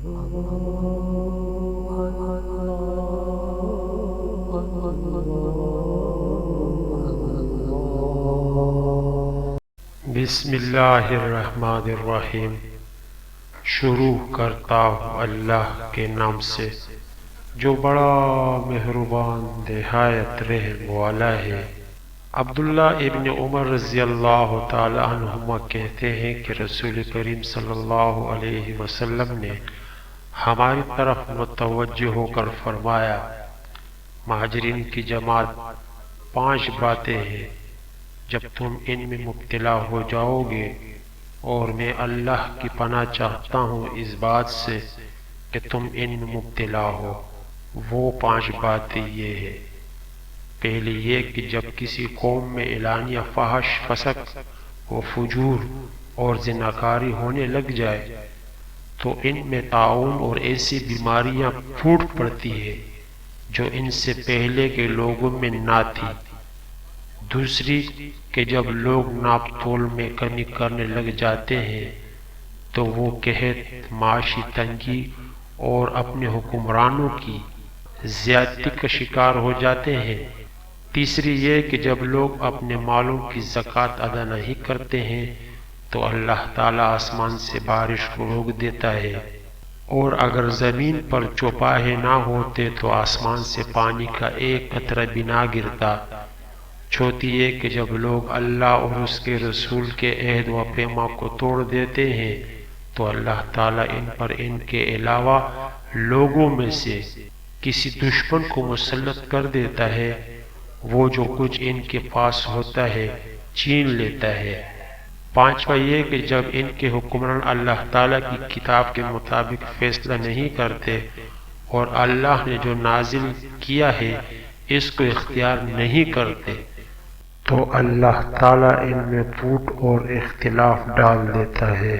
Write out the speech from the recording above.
بسم اللہ الرحمن الرحیم۔ شروع کرتا ہوں اللہ کے نام سے جو بڑا مہربان نہایت رحم والا ہے۔ عبداللہ ابن عمر رضی اللہ تعالی عنہما کہتے ہیں کہ رسول کریم صلی اللہ علیہ وسلم نے ہماری طرف متوجہ ہو کر فرمایا، مہاجرین کی جماعت 5 باتیں ہیں، جب تم ان میں مبتلا ہو جاؤ گے، اور میں اللہ کی پناہ چاہتا ہوں اس بات سے کہ تم ان میں مبتلا ہو۔ وہ 5 باتیں یہ ہیں۔ پہلی یہ کہ جب کسی قوم میں اعلانیہ فحش، فسق و فجور اور زناکاری ہونے لگ جائے تو ان میں طاعون اور ایسی بیماریاں پھوٹ پڑتی ہیں جو ان سے پہلے کے لوگوں میں نہ تھی۔ دوسری کہ جب لوگ ناپ تول میں کمی کرنے لگ جاتے ہیں تو وہ قحط، معاشی تنگی اور اپنے حکمرانوں کی زیادتی کا شکار ہو جاتے ہیں۔ تیسری یہ کہ جب لوگ اپنے مالوں کی زکوٰۃ ادا نہیں کرتے ہیں تو اللہ تعالیٰ آسمان سے بارش کو روک دیتا ہے، اور اگر زمین پر چوپاہے نہ ہوتے تو آسمان سے پانی کا ایک قطرہ بھی نہ گرتا۔ چوتھی یہ کہ جب لوگ اللہ اور اس کے رسول کے عہد و پیمان کو توڑ دیتے ہیں تو اللہ تعالیٰ ان پر ان کے علاوہ لوگوں میں سے کسی دشمن کو مسلط کر دیتا ہے، وہ جو کچھ ان کے پاس ہوتا ہے چھین لیتا ہے۔ پانچواں یہ کہ جب ان کے حکمران اللہ تعالیٰ کی کتاب کے مطابق فیصلہ نہیں کرتے اور اللہ نے جو نازل کیا ہے اس کو اختیار نہیں کرتے تو اللہ تعالیٰ ان میں پھوٹ اور اختلاف ڈال دیتا ہے۔